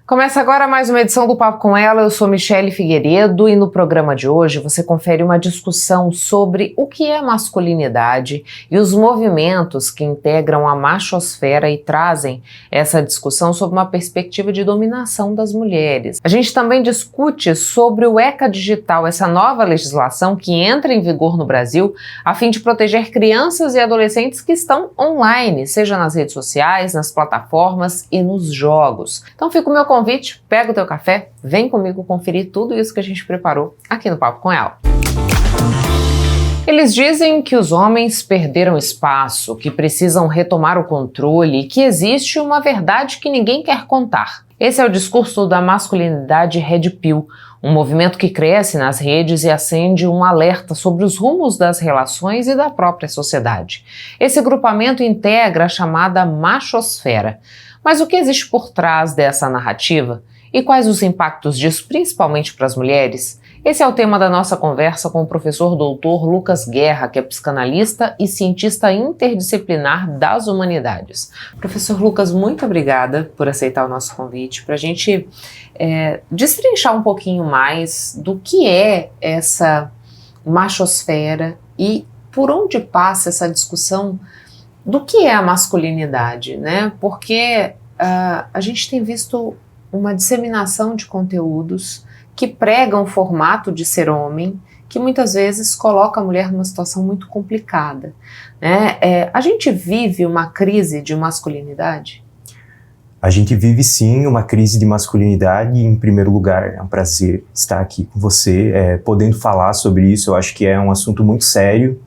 Começa agora mais uma edição do Papo com Ela. Eu sou Michele Figueiredo e no programa de hoje você confere uma discussão sobre o que é masculinidade e os movimentos que integram a machosfera e trazem essa discussão sob uma perspectiva de dominação das mulheres. A gente também discute sobre o ECA Digital, essa nova legislação que entra em vigor no Brasil a fim de proteger crianças e adolescentes que estão online, seja nas redes sociais, nas plataformas e nos jogos. Então fica o meu convite, pega o teu café, vem comigo conferir tudo isso que a gente preparou aqui no Papo com Ela. Eles dizem que os homens perderam espaço, que precisam retomar o controle e que existe uma verdade que ninguém quer contar. Esse é o discurso da masculinidade Red Pill, um movimento que cresce nas redes e acende um alerta sobre os rumos das relações e da própria sociedade. Esse agrupamento integra a chamada machosfera. Mas o que existe por trás dessa narrativa? E quais os impactos disso, principalmente para as mulheres? Esse é o tema da nossa conversa com o professor doutor Lucas Guerra, que é psicanalista e cientista interdisciplinar das humanidades. Professor Lucas, muito obrigada por aceitar o nosso convite, para a gente destrinchar um pouquinho mais do que é essa machosfera e por onde passa essa discussão do que é a masculinidade, né? Porque a gente tem visto uma disseminação de conteúdos que pregam o formato de ser homem, que muitas vezes coloca a mulher numa situação muito complicada, né? A gente vive uma crise de masculinidade? A gente vive sim uma crise de masculinidade. Em primeiro lugar, é um prazer estar aqui com você, podendo falar sobre isso. Eu acho que é um assunto muito sério.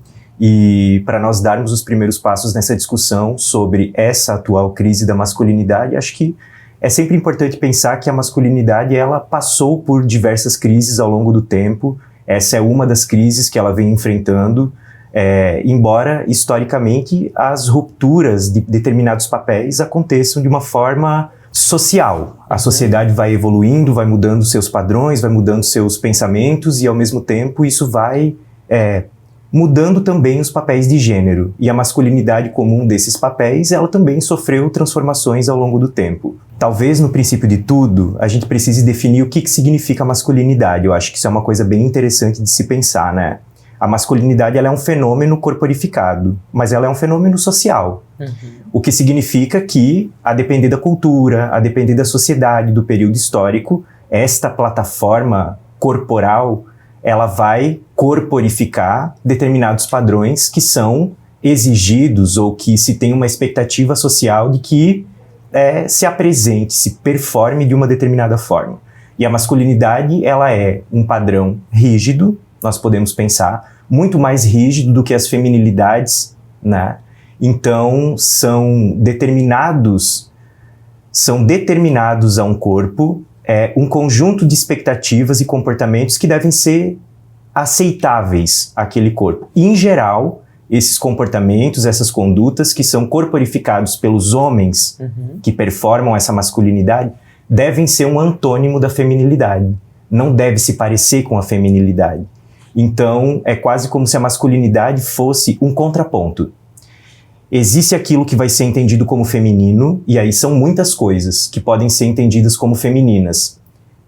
E para nós darmos os primeiros passos nessa discussão sobre essa atual crise da masculinidade, acho que é sempre importante pensar que a masculinidade ela passou por diversas crises ao longo do tempo. Essa é uma das crises que ela vem enfrentando, embora historicamente as rupturas de determinados papéis aconteçam de uma forma social. A sociedade vai evoluindo, vai mudando seus padrões, vai mudando seus pensamentos e ao mesmo tempo isso vai mudando também os papéis de gênero. E a masculinidade comum desses papéis, ela também sofreu transformações ao longo do tempo. Talvez, no princípio de tudo, a gente precise definir o que significa masculinidade. Eu acho que isso é uma coisa bem interessante de se pensar, né? A masculinidade ela é um fenômeno corporificado, mas ela é um fenômeno social. O que significa que, a depender da cultura, a depender da sociedade, do período histórico, esta plataforma corporal ela vai corporificar determinados padrões que são exigidos ou que se tem uma expectativa social de que se apresente, se performe de uma determinada forma. E a masculinidade, ela é um padrão rígido, nós podemos pensar, muito mais rígido do que as feminilidades, né? Então, são determinados a um corpo um conjunto de expectativas e comportamentos que devem ser aceitáveis àquele corpo. E, em geral, esses comportamentos, essas condutas que são corporificados pelos homens que performam essa masculinidade, devem ser um antônimo da feminilidade. Não deve se parecer com a feminilidade. Então, é quase como se a masculinidade fosse um contraponto. Existe aquilo que vai ser entendido como feminino, e aí são muitas coisas que podem ser entendidas como femininas,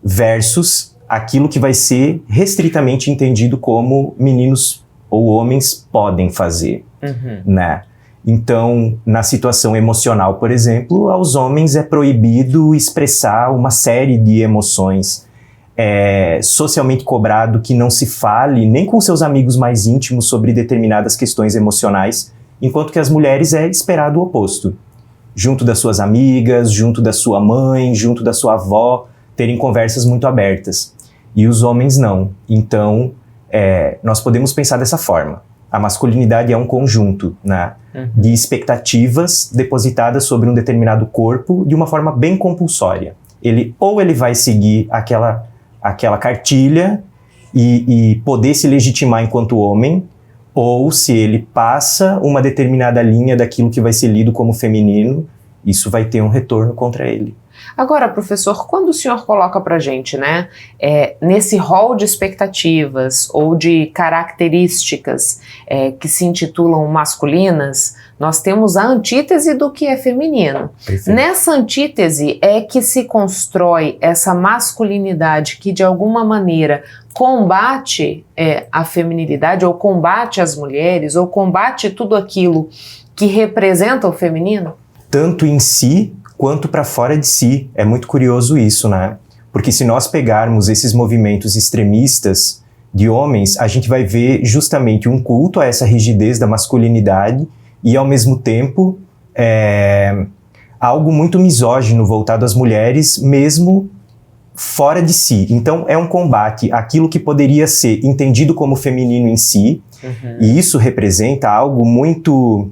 versus aquilo que vai ser restritamente entendido como meninos ou homens podem fazer, né? Então, na situação emocional, por exemplo, aos homens é proibido expressar uma série de emoções. É socialmente cobrado que não se fale nem com seus amigos mais íntimos sobre determinadas questões emocionais, enquanto que as mulheres é esperado o oposto. Junto das suas amigas, junto da sua mãe, junto da sua avó, terem conversas muito abertas. E os homens não. Então, nós podemos pensar dessa forma. A masculinidade é um conjunto, né, de expectativas depositadas sobre um determinado corpo de uma forma bem compulsória. Ele vai seguir aquela cartilha e poder se legitimar enquanto homem, ou se ele passa uma determinada linha daquilo que vai ser lido como feminino, isso vai ter um retorno contra ele. Agora, professor, quando o senhor coloca para a gente, né, nesse rol de expectativas ou de características que se intitulam masculinas, nós temos a antítese do que é feminino. Perfeito. Nessa antítese é que se constrói essa masculinidade que, de alguma maneira, combate a feminilidade, ou combate as mulheres, ou combate tudo aquilo que representa o feminino? Tanto em si, quanto para fora de si. É muito curioso isso, né? Porque se nós pegarmos esses movimentos extremistas de homens, a gente vai ver justamente um culto a essa rigidez da masculinidade e, ao mesmo tempo, algo muito misógino voltado às mulheres, mesmo fora de si. Então, é um combate àquilo que poderia ser entendido como feminino em si, e isso representa algo muito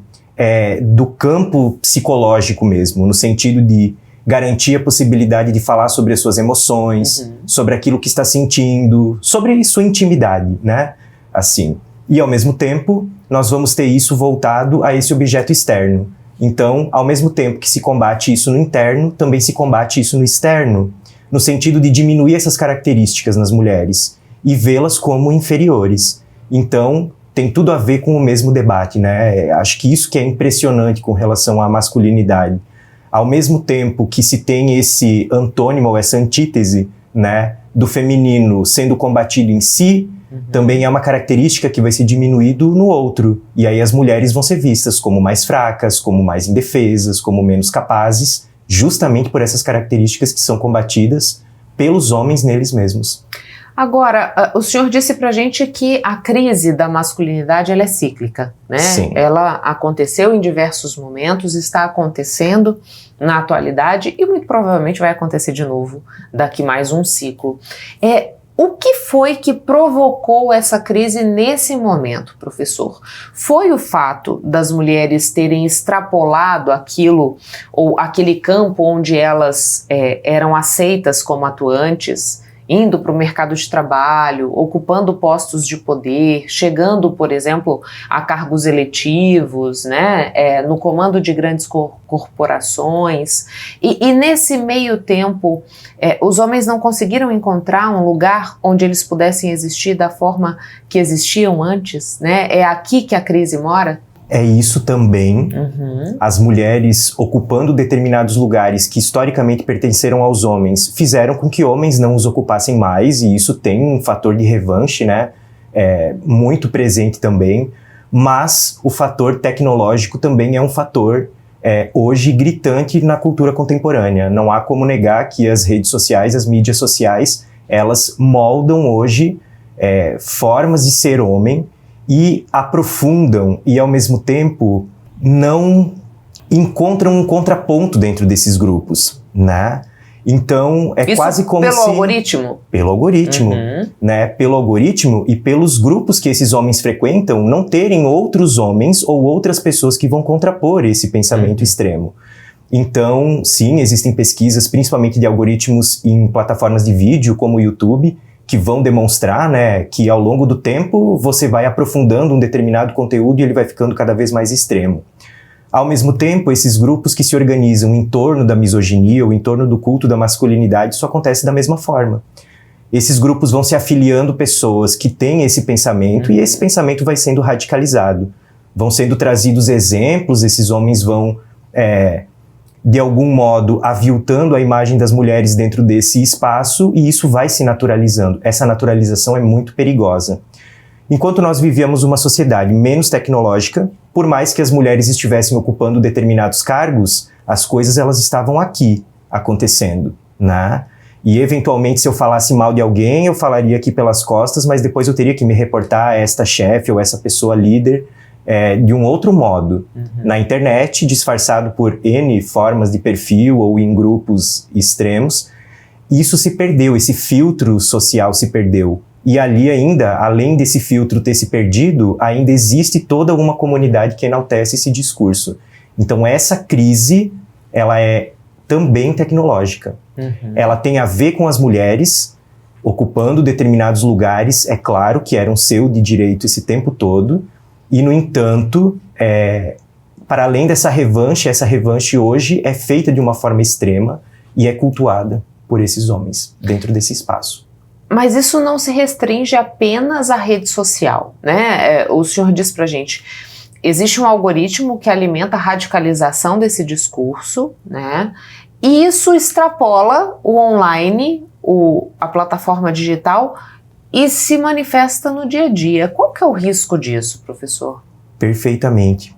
do campo psicológico mesmo, no sentido de garantir a possibilidade de falar sobre as suas emoções, sobre aquilo que está sentindo, sobre sua intimidade, né? Assim. E, ao mesmo tempo, nós vamos ter isso voltado a esse objeto externo. Então, ao mesmo tempo que se combate isso no interno, também se combate isso no externo, no sentido de diminuir essas características nas mulheres e vê-las como inferiores. Então, tem tudo a ver com o mesmo debate, né? Acho que isso que é impressionante com relação à masculinidade. Ao mesmo tempo que se tem esse antônimo, ou essa antítese, né, do feminino sendo combatido em si, também é uma característica que vai ser diminuído no outro. E aí as mulheres vão ser vistas como mais fracas, como mais indefesas, como menos capazes, justamente por essas características que são combatidas pelos homens neles mesmos. Agora, o senhor disse pra gente que a crise da masculinidade ela é cíclica, né? Sim. Ela aconteceu em diversos momentos, está acontecendo na atualidade e muito provavelmente vai acontecer de novo daqui mais um ciclo. O que foi que provocou essa crise nesse momento, professor? Foi o fato das mulheres terem extrapolado aquilo, ou aquele campo onde elas eram aceitas como atuantes, indo para o mercado de trabalho, ocupando postos de poder, chegando, por exemplo, a cargos eletivos, né, no comando de grandes corporações, e nesse meio tempo, os homens não conseguiram encontrar um lugar onde eles pudessem existir da forma que existiam antes, né? É aqui que a crise mora? É isso também, as mulheres ocupando determinados lugares que historicamente pertenceram aos homens, fizeram com que homens não os ocupassem mais, e isso tem um fator de revanche, né, muito presente também, mas o fator tecnológico também é um fator hoje gritante na cultura contemporânea. Não há como negar que as redes sociais, as mídias sociais, elas moldam hoje formas de ser homem, e aprofundam e, ao mesmo tempo, não encontram um contraponto dentro desses grupos, né? Então, isso quase como pelo se... algoritmo? Pelo algoritmo, né? Pelo algoritmo e pelos grupos que esses homens frequentam não terem outros homens ou outras pessoas que vão contrapor esse pensamento extremo. Então, sim, existem pesquisas, principalmente de algoritmos em plataformas de vídeo, como o YouTube, que vão demonstrar, né, que ao longo do tempo você vai aprofundando um determinado conteúdo e ele vai ficando cada vez mais extremo. Ao mesmo tempo, esses grupos que se organizam em torno da misoginia ou em torno do culto da masculinidade, isso acontece da mesma forma. Esses grupos vão se afiliando pessoas que têm esse pensamento e esse pensamento vai sendo radicalizado. Vão sendo trazidos exemplos, esses homens vão... de algum modo, aviltando a imagem das mulheres dentro desse espaço, e isso vai se naturalizando. Essa naturalização é muito perigosa. Enquanto nós vivíamos uma sociedade menos tecnológica, por mais que as mulheres estivessem ocupando determinados cargos, as coisas elas estavam aqui, acontecendo, né? E, eventualmente, se eu falasse mal de alguém, eu falaria aqui pelas costas, mas depois eu teria que me reportar a esta chefe ou essa pessoa líder, de um outro modo, na internet, disfarçado por N formas de perfil ou em grupos extremos. Isso se perdeu, esse filtro social se perdeu. E ali ainda, além desse filtro ter se perdido, ainda existe toda uma comunidade que enaltece esse discurso. Então essa crise, ela é também tecnológica. Ela tem a ver com as mulheres ocupando determinados lugares, é claro que eram seu de direito esse tempo todo, e, no entanto, para além dessa revanche, essa revanche hoje é feita de uma forma extrema e é cultuada por esses homens dentro desse espaço. Mas isso não se restringe apenas à rede social, né? O senhor disse pra gente, existe um algoritmo que alimenta a radicalização desse discurso, né? E isso extrapola o online, a plataforma digital, e se manifesta no dia a dia. Qual que é o risco disso, professor? Perfeitamente.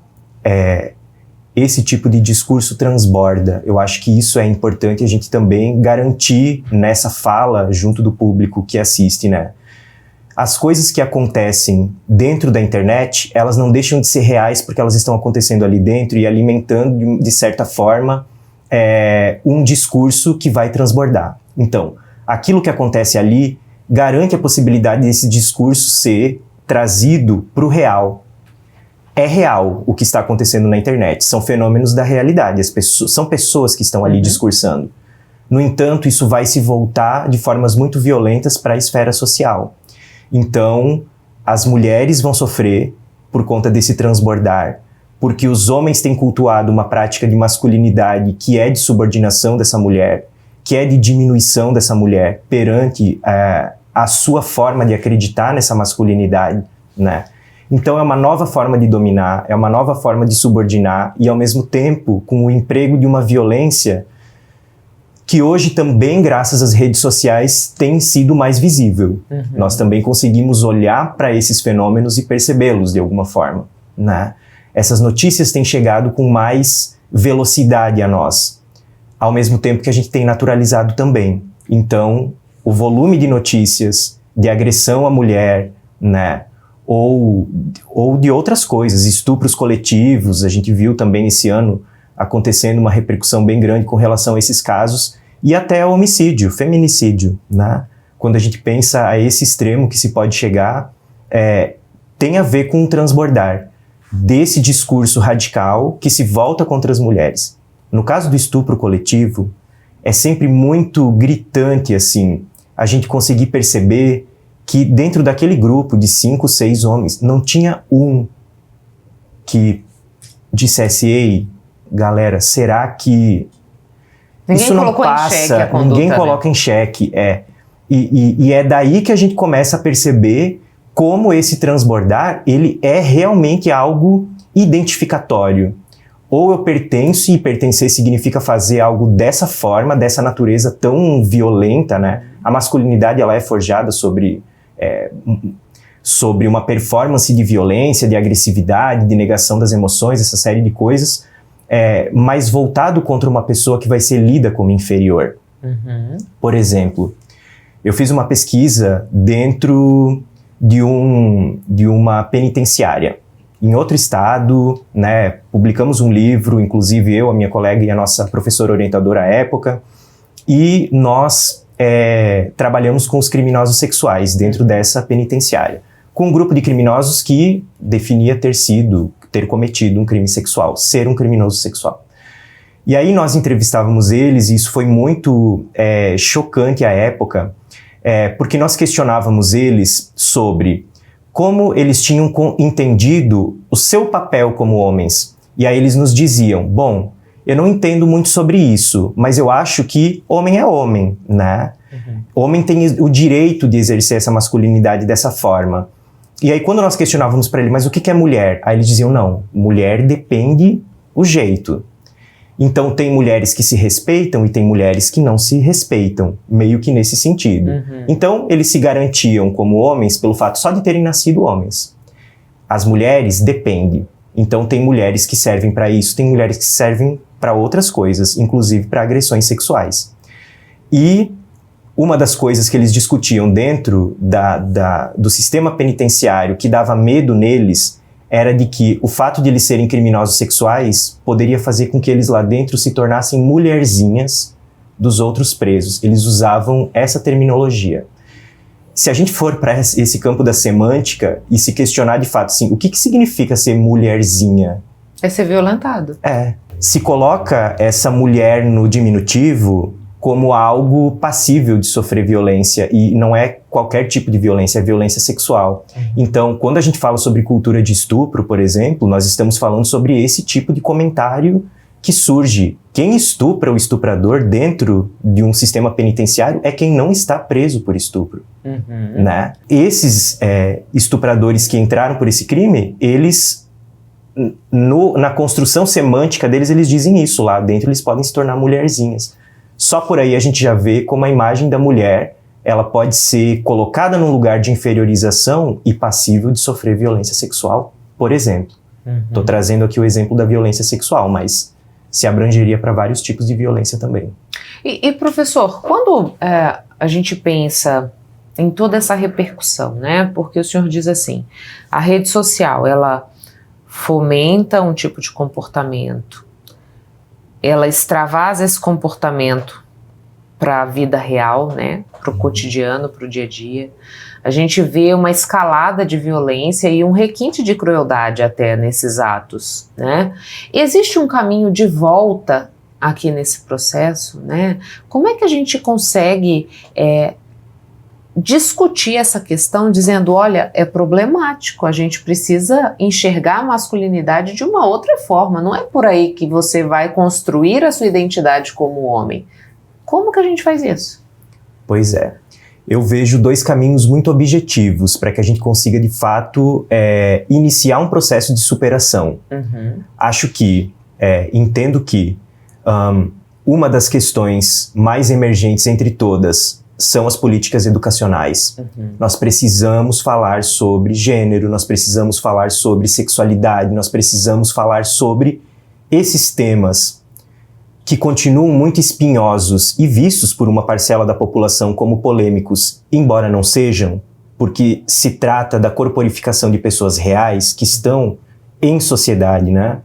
Esse tipo de discurso transborda. Eu acho que isso é importante a gente também garantir nessa fala junto do público que assiste, né? As coisas que acontecem dentro da internet, elas não deixam de ser reais porque elas estão acontecendo ali dentro e alimentando, de certa forma, um discurso que vai transbordar. Então, aquilo que acontece ali garante a possibilidade desse discurso ser trazido para o real. É real o que está acontecendo na internet, são fenômenos da realidade, são pessoas que estão ali discursando. No entanto, isso vai se voltar de formas muito violentas para a esfera social. Então, as mulheres vão sofrer por conta desse transbordar, porque os homens têm cultuado uma prática de masculinidade que é de subordinação dessa mulher, que é de diminuição dessa mulher perante a sua forma de acreditar nessa masculinidade, né? Então é uma nova forma de dominar, é uma nova forma de subordinar e ao mesmo tempo com o emprego de uma violência que hoje também, graças às redes sociais, tem sido mais visível. Nós também conseguimos olhar para esses fenômenos e percebê-los de alguma forma, né? Essas notícias têm chegado com mais velocidade a nós, ao mesmo tempo que a gente tem naturalizado também. Então, o volume de notícias de agressão à mulher, né? Ou de outras coisas, estupros coletivos, a gente viu também esse ano acontecendo uma repercussão bem grande com relação a esses casos, e até homicídio, feminicídio, né? Quando a gente pensa a esse extremo que se pode chegar, tem a ver com o transbordar desse discurso radical que se volta contra as mulheres. No caso do estupro coletivo, é sempre muito gritante, assim, a gente conseguir perceber que dentro daquele grupo de 5, 6 homens, não tinha um que dissesse, ei, galera, será que isso não passa? Ninguém coloca em xeque, E é daí que a gente começa a perceber como esse transbordar, ele é realmente algo identificatório. Ou eu pertenço, e pertencer significa fazer algo dessa forma, dessa natureza tão violenta, né? A masculinidade, ela é forjada sobre uma performance de violência, de agressividade, de negação das emoções, essa série de coisas, mas voltado contra uma pessoa que vai ser lida como inferior. Por exemplo, eu fiz uma pesquisa dentro de uma penitenciária, em outro estado, né? Publicamos um livro, inclusive eu, a minha colega e a nossa professora orientadora à época, e nós trabalhamos com os criminosos sexuais dentro dessa penitenciária, com um grupo de criminosos que definia ter cometido um crime sexual, ser um criminoso sexual. E aí nós entrevistávamos eles, e isso foi muito chocante à época, porque nós questionávamos eles sobre como eles tinham entendido o seu papel como homens. E aí eles nos diziam, bom, eu não entendo muito sobre isso, mas eu acho que homem é homem, né? Homem tem o direito de exercer essa masculinidade dessa forma. E aí quando nós questionávamos para ele, mas o que é mulher? Aí eles diziam, não, mulher depende o jeito. Então tem mulheres que se respeitam e tem mulheres que não se respeitam, meio que nesse sentido. Então eles se garantiam como homens pelo fato só de terem nascido homens. As mulheres dependem. Então tem mulheres que servem para isso, tem mulheres que servem para outras coisas, inclusive para agressões sexuais. E uma das coisas que eles discutiam dentro do sistema penitenciário que dava medo neles era de que o fato de eles serem criminosos sexuais poderia fazer com que eles lá dentro se tornassem mulherzinhas dos outros presos. Eles usavam essa terminologia. Se a gente for para esse campo da semântica e se questionar de fato, assim, o que significa ser mulherzinha? É ser violentado. Se coloca essa mulher no diminutivo como algo passível de sofrer violência, e não é qualquer tipo de violência, é violência sexual. Então, quando a gente fala sobre cultura de estupro, por exemplo, nós estamos falando sobre esse tipo de comentário que surge. Quem estupra o estuprador dentro de um sistema penitenciário é quem não está preso por estupro, né? Esses estupradores que entraram por esse crime, eles, na construção semântica deles, eles dizem isso. Lá dentro eles podem se tornar mulherzinhas. Só por aí a gente já vê como a imagem da mulher, ela pode ser colocada num lugar de inferiorização e passível de sofrer violência sexual, por exemplo. Estou trazendo aqui o exemplo da violência sexual, mas se abrangeria para vários tipos de violência também. E professor, quando a gente pensa em toda essa repercussão, né? Porque o senhor diz assim, a rede social, ela fomenta um tipo de comportamento, ela extravasa esse comportamento para a vida real, né? Para o cotidiano, para o dia a dia. A gente vê uma escalada de violência e um requinte de crueldade até nesses atos, né? Existe um caminho de volta aqui nesse processo, né? Como é que a gente consegue discutir essa questão dizendo, olha, é problemático, a gente precisa enxergar a masculinidade de uma outra forma, não é por aí que você vai construir a sua identidade como homem. Como que a gente faz isso? Pois é. Eu vejo dois caminhos muito objetivos para que a gente consiga, de fato, iniciar um processo de superação. Acho que, entendo que uma das questões mais emergentes entre todas são as políticas educacionais. Nós precisamos falar sobre gênero, nós precisamos falar sobre sexualidade, nós precisamos falar sobre esses temas que continuam muito espinhosos e vistos por uma parcela da população como polêmicos, embora não sejam, porque se trata da corporificação de pessoas reais que estão em sociedade, né?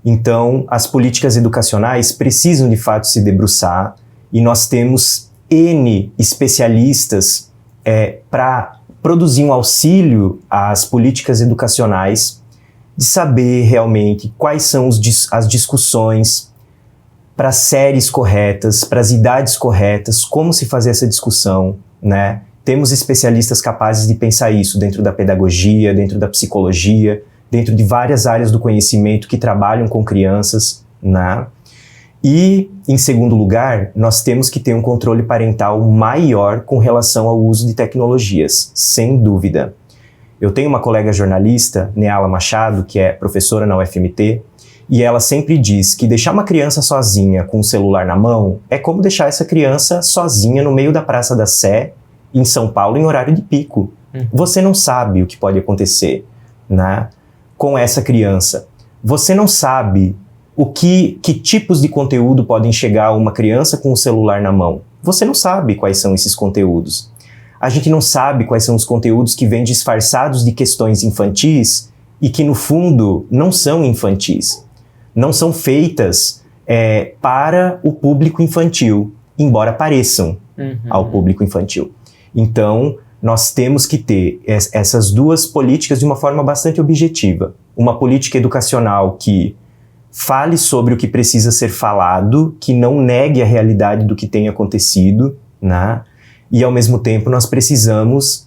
Então, as políticas educacionais precisam de fato se debruçar e nós temos N especialistas para produzir um auxílio às políticas educacionais de saber realmente quais são as discussões para as séries corretas, para as idades corretas, como se fazer essa discussão, né? Temos especialistas capazes de pensar isso dentro da pedagogia, dentro da psicologia, dentro de várias áreas do conhecimento que trabalham com crianças, né? E, em segundo lugar, nós temos que ter um controle parental maior com relação ao uso de tecnologias, sem dúvida. Eu tenho uma colega jornalista, Neala Machado, que é professora na UFMT, e ela sempre diz que deixar uma criança sozinha com o celular na mão é como deixar essa criança sozinha no meio da Praça da Sé, em São Paulo, em horário de pico. Você não sabe o que pode acontecer, né, com essa criança. Você não sabe que tipos de conteúdo podem chegar a uma criança com o celular na mão. Você não sabe quais são esses conteúdos. A gente não sabe quais são os conteúdos que vêm disfarçados de questões infantis e que, no fundo, não são infantis. Não são feitas para o público infantil, embora pareçam ao público infantil. Então, nós temos que ter essas duas políticas de uma forma bastante objetiva. Uma política educacional que fale sobre o que precisa ser falado, que não negue a realidade do que tem acontecido, né? E, ao mesmo tempo, nós precisamos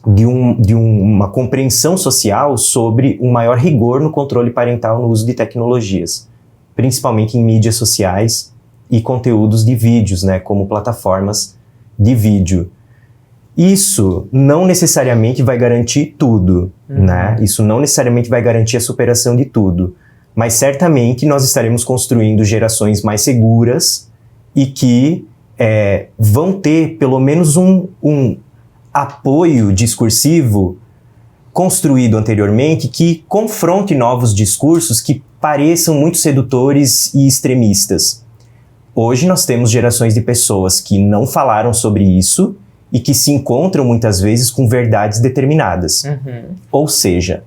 de uma compreensão social sobre um maior rigor no controle parental no uso de tecnologias, principalmente em mídias sociais e conteúdos de vídeos, né, como plataformas de vídeo. Isso não necessariamente vai garantir tudo, né? Isso não necessariamente vai garantir a superação de tudo, mas certamente nós estaremos construindo gerações mais seguras e que vão ter pelo menos um apoio discursivo construído anteriormente que confronte novos discursos que pareçam muito sedutores e extremistas. Hoje nós temos gerações de pessoas que não falaram sobre isso e que se encontram muitas vezes com verdades determinadas. Ou seja,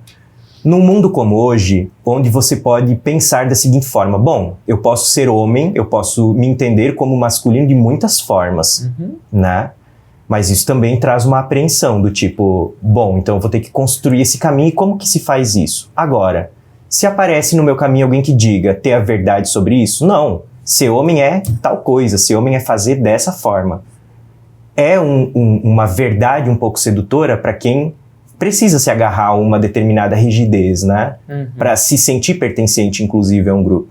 num mundo como hoje, onde você pode pensar da seguinte forma, bom, eu posso ser homem, eu posso me entender como masculino de muitas formas, né? Mas isso também traz uma apreensão do tipo, bom, então eu vou ter que construir esse caminho e como que se faz isso? Agora, se aparece no meu caminho alguém que diga ter a verdade sobre isso, não, ser homem é tal coisa, ser homem é fazer dessa forma. É uma verdade um pouco sedutora para quem precisa se agarrar a uma determinada rigidez, né? Para se sentir pertencente, inclusive, a um grupo.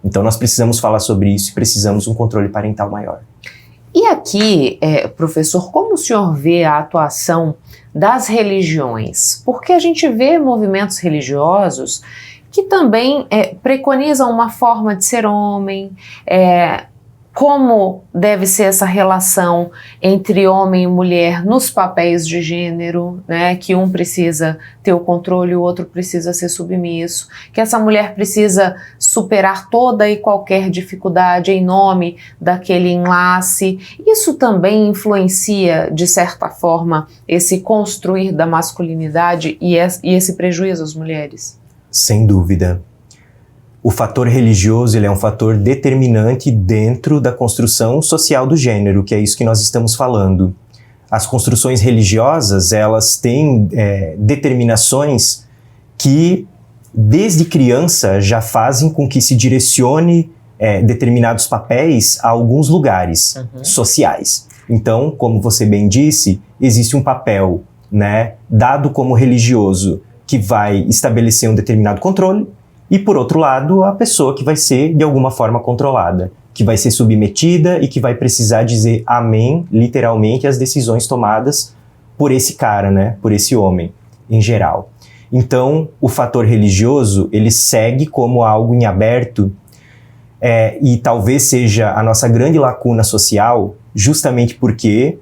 Então nós precisamos falar sobre isso e precisamos um controle parental maior. E aqui, professor, como o senhor vê a atuação das religiões? Porque a gente vê movimentos religiosos que também preconizam uma forma de ser homem, como deve ser essa relação entre homem e mulher nos papéis de gênero, né? Que um precisa ter o controle, o outro precisa ser submisso, que essa mulher precisa superar toda e qualquer dificuldade em nome daquele enlace. Isso também influencia, de certa forma, esse construir da masculinidade e esse prejuízo às mulheres? Sem dúvida. O fator religioso ele é um fator determinante dentro da construção social do gênero, que é isso que nós estamos falando. As construções religiosas, elas têm determinações que, desde criança, já fazem com que se direcione determinados papéis a alguns lugares sociais. Então, como você bem disse, existe um papel, né, dado como religioso, que vai estabelecer um determinado controle, e, por outro lado, a pessoa que vai ser, de alguma forma, controlada, que vai ser submetida e que vai precisar dizer amém, literalmente, às decisões tomadas por esse cara, né? Por esse homem, em geral. Então, o fator religioso, ele segue como algo em aberto e talvez seja a nossa grande lacuna social, justamente porque,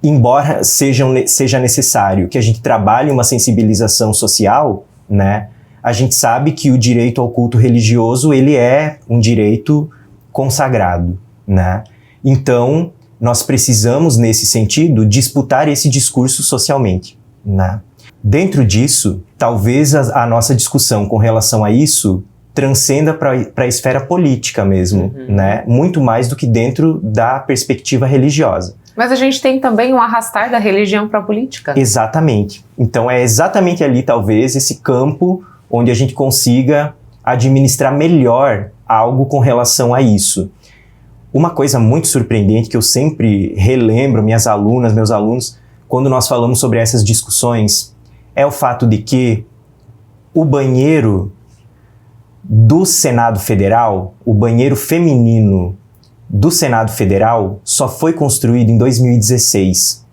embora seja necessário que a gente trabalhe uma sensibilização social, né? A gente sabe que o direito ao culto religioso, ele é um direito consagrado, né? Então, nós precisamos, nesse sentido, disputar esse discurso socialmente, né? Dentro disso, talvez a nossa discussão com relação a isso transcenda para a esfera política mesmo, né? Muito mais do que dentro da perspectiva religiosa. Mas a gente tem também um arrastar da religião para a política. Exatamente. Então é exatamente ali, talvez, esse campo onde a gente consiga administrar melhor algo com relação a isso. Uma coisa muito surpreendente que eu sempre relembro minhas alunas, meus alunos, quando nós falamos sobre essas discussões, é o fato de que o banheiro do Senado Federal, o banheiro feminino do Senado Federal, só foi construído em 2016.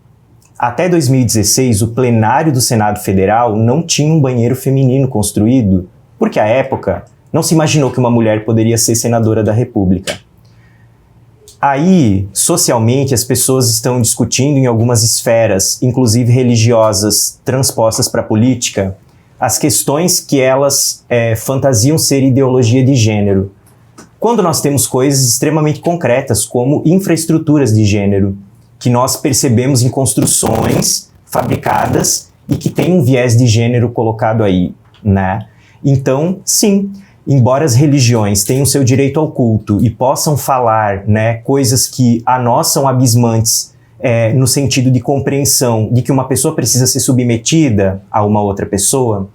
Até 2016, o plenário do Senado Federal não tinha um banheiro feminino construído, porque à época não se imaginou que uma mulher poderia ser senadora da República. Aí, socialmente, as pessoas estão discutindo em algumas esferas, inclusive religiosas, transpostas para a política, as questões que elas fantasiam ser ideologia de gênero. Quando nós temos coisas extremamente concretas, como infraestruturas de gênero, que nós percebemos em construções fabricadas e que tem um viés de gênero colocado aí, né? Então, sim, embora as religiões tenham seu direito ao culto e possam falar, né, coisas que a nós são abismantes, no sentido de compreensão de que uma pessoa precisa ser submetida a uma outra pessoa,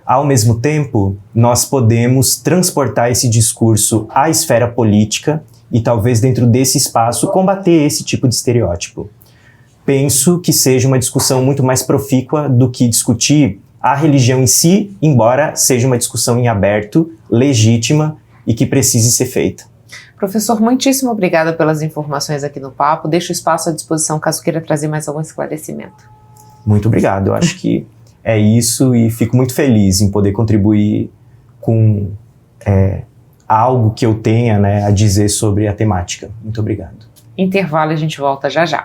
ao mesmo tempo, nós podemos transportar esse discurso à esfera política e talvez dentro desse espaço combater esse tipo de estereótipo. Penso que seja uma discussão muito mais profícua do que discutir a religião em si, embora seja uma discussão em aberto, legítima e que precise ser feita. Professor, muitíssimo obrigada pelas informações aqui no Papo. Deixo o espaço à disposição caso queira trazer mais algum esclarecimento. Muito obrigado. Eu acho que é isso e fico muito feliz em poder contribuir com algo que eu tenha, né, a dizer sobre a temática. Muito obrigado. Intervalo, a gente volta já já.